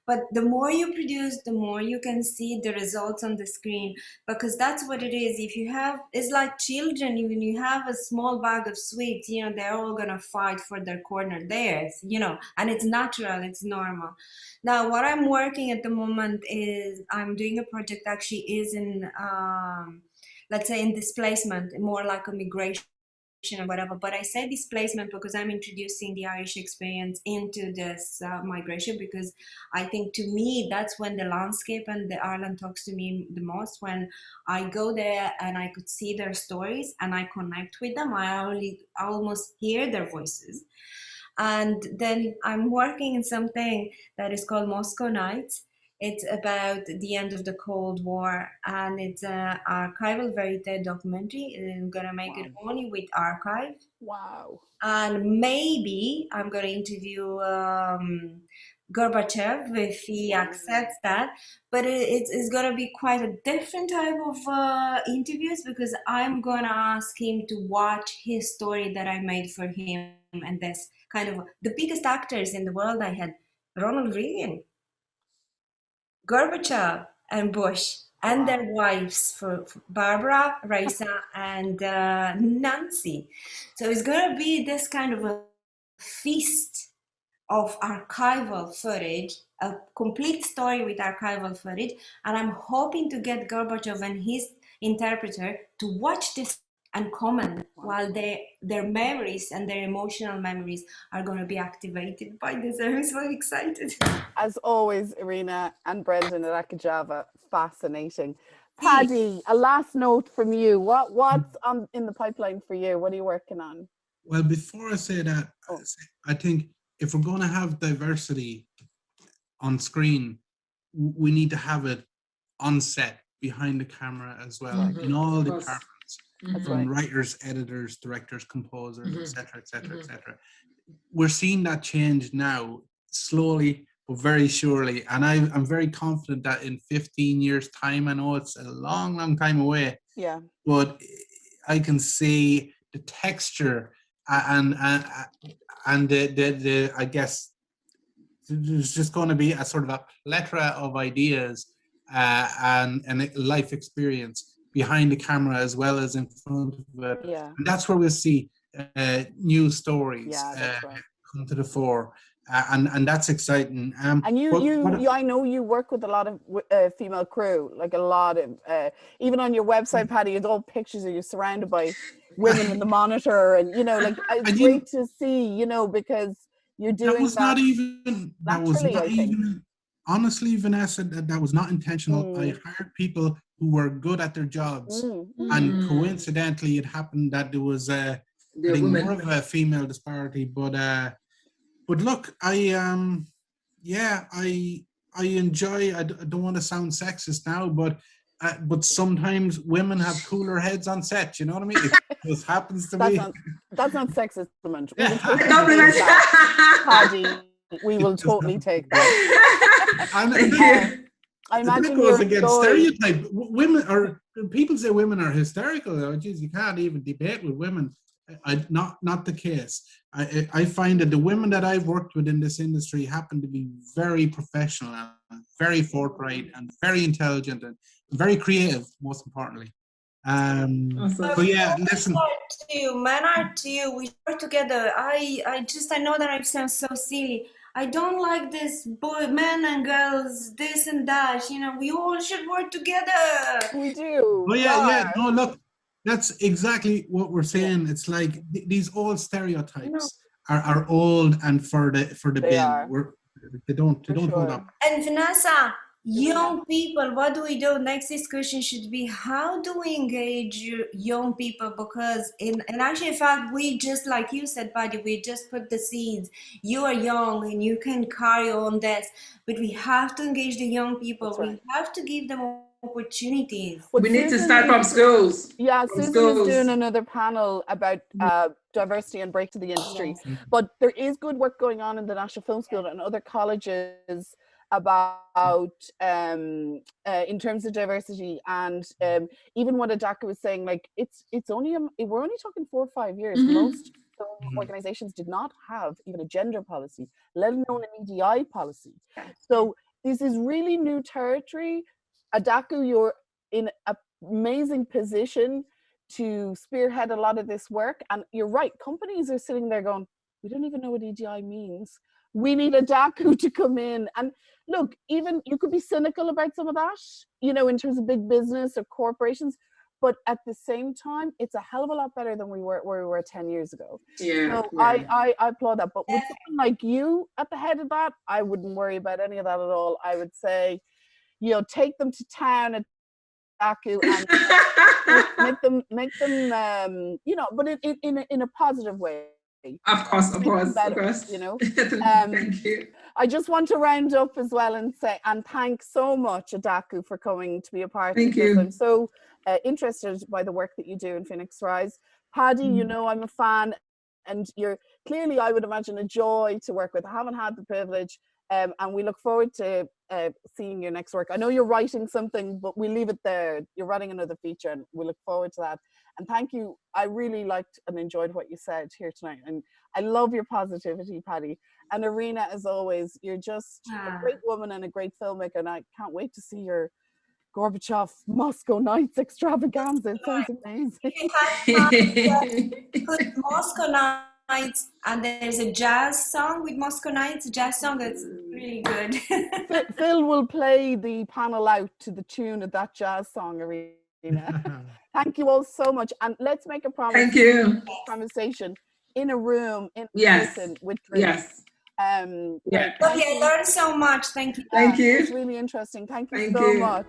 [SPEAKER 4] but the more you produce, the more you can see the results on the screen, because that's what it is. If you have, it's like children, when you have a small bag of sweets, they're all gonna fight for their corner there, and it's natural, it's normal. Now, what I'm working at the moment is I'm doing a project actually is in, let's say in displacement, more like a migration or whatever. But I say displacement because I'm introducing the Irish experience into this migration, because I think to me, that's when the landscape and the Ireland talks to me the most, when I go there and I could see their stories and I connect with them. I almost hear their voices. And then I'm working in something that is called Moscow Nights. It's about the end of the Cold War, and it's an archival verite documentary. I'm gonna make it only with archive.
[SPEAKER 1] Wow.
[SPEAKER 4] And maybe I'm gonna interview Gorbachev if he accepts that, but it's gonna be quite a different type of interviews, because I'm gonna ask him to watch his story that I made for him, and this kind of the biggest actors in the world. I had Ronald Reagan, Gorbachev, and Bush, and their wives, for Barbara, Raisa, and Nancy. So it's gonna be this kind of a feast of archival footage, a complete story with archival footage, and I'm hoping to get Gorbachev and his interpreter to watch this and comment while their memories and their emotional memories are going to be activated by this. I'm so excited.
[SPEAKER 1] As always, Irina and Brendan at Akajava, fascinating. Paddy, a last note from you. What's in the pipeline for you? What are you working on?
[SPEAKER 3] Well, before I say that, I think if we're going to have diversity on screen, we need to have it on set, behind the camera as well, in all departments, from writers, editors, directors, composers, etc., etc., etc. We're seeing that change now, slowly but very surely, and I'm very confident that in 15 years' time, I know it's a long, long time away, but I can see the texture and the I guess there's just going to be a sort of a plethora of ideas and a life experience behind the camera as well as in front of it. And that's where we'll see new stories come to the fore. And that's exciting.
[SPEAKER 1] And I know you work with a lot of female crew, like a lot of, even on your website, Paddy, it's all pictures of you surrounded by women in the monitor, and it's great to see, because you're doing
[SPEAKER 3] that. Was not even, honestly, Vanessa, that was not intentional. I hired people who were good at their jobs, and coincidentally, it happened that there was I think more of a female disparity, but look, I enjoy, I don't want to sound sexist now, but but sometimes women have cooler heads on set. You know what I mean? It just happens to be.
[SPEAKER 1] That's not sexist. We will
[SPEAKER 3] Yeah.
[SPEAKER 1] totally
[SPEAKER 2] Compliment.
[SPEAKER 1] take that, Paddy. We will totally take that.
[SPEAKER 2] Thank you.
[SPEAKER 1] I
[SPEAKER 3] That
[SPEAKER 1] imagine
[SPEAKER 3] goes
[SPEAKER 1] your
[SPEAKER 3] against
[SPEAKER 1] story.
[SPEAKER 3] stereotype. Women are people say women are hysterical. Oh, geez, you can't even debate with women. Not the case. I find that the women that I've worked with in this industry happen to be very professional and very forthright and very intelligent and very creative, most importantly.
[SPEAKER 2] Awesome.
[SPEAKER 3] So yeah, listen.
[SPEAKER 4] Men are too. We work together. I know that I sound so silly. I don't like this men and girls, this and that. You know, we all should work together.
[SPEAKER 1] We do.
[SPEAKER 3] Oh yeah. No, look, that's exactly what we're saying. It's like these old stereotypes are old and for the
[SPEAKER 1] They
[SPEAKER 3] bin.
[SPEAKER 1] are.
[SPEAKER 3] They don't hold up.
[SPEAKER 4] And Vanessa, young people, what do we do? Next discussion should be how do we engage young people? Because in actually, in fact, we just like you said, Paddy, we just put the seeds. You are young and you can carry on this, but we have to engage the young people.
[SPEAKER 1] That's right.
[SPEAKER 4] We have to give them opportunities.
[SPEAKER 1] But
[SPEAKER 2] We need to
[SPEAKER 1] Susan
[SPEAKER 2] start from schools.
[SPEAKER 1] Yeah,
[SPEAKER 2] From
[SPEAKER 1] Susan is
[SPEAKER 2] schools.
[SPEAKER 1] doing another panel about diversity and break to the industry.
[SPEAKER 4] Yes.
[SPEAKER 1] But there is good work going on in the National Film School and other colleges about in terms of diversity, and even what Adaka was saying, like it's only we're only talking 4 or 5 years. Most film organizations did not have even a gender policy, let alone an EDI policy. So this is really new territory. Adaku, you're in an amazing position to spearhead a lot of this work, and you're right, companies are sitting there going, we don't even know what EDI means. We need Adaku to come in. And look, even you could be cynical about some of that, you know, in terms of big business or corporations, but at the same time, it's a hell of a lot better than where we were 10 years ago.
[SPEAKER 2] Yeah.
[SPEAKER 1] So I applaud that. But with someone like you at the head of that, I wouldn't worry about any of that at all. I would say, you know, take them to town at Adaku and make them you know, but in a positive way.
[SPEAKER 2] Of course.
[SPEAKER 1] You know.
[SPEAKER 2] Thank you.
[SPEAKER 1] I just want to round up as well and say, and thank so much, Adaku, for coming to be a part
[SPEAKER 2] Thank
[SPEAKER 1] of this.
[SPEAKER 2] you.
[SPEAKER 1] I'm so interested by the work that you do in Phoenix Rise. Paddy, you know, I'm a fan, and you're clearly, I would imagine, a joy to work with. I haven't had the privilege, and we look forward to seeing your next work. I know you're writing something, but we leave it there. You're writing another feature, and we look forward to that. And thank you. I really liked and enjoyed what you said here tonight. And I love your positivity, Paddy. And Irina, as always, you're just a great woman and a great filmmaker. And I can't wait to see your Gorbachev Moscow Nights extravaganza. It sounds amazing.
[SPEAKER 4] Put Moscow Nights, and there's a jazz song with Moscow Nights, a jazz song that's really good.
[SPEAKER 1] Phil will play the panel out to the tune of that jazz song, Irina. Thank you all so much, and let's make a promise.
[SPEAKER 2] Thank you.
[SPEAKER 1] Conversation in a room in person with drinks.
[SPEAKER 2] Yes.
[SPEAKER 4] Okay, I learned so much. Thank you.
[SPEAKER 2] Thank you.
[SPEAKER 1] It's really interesting. Thank you so much.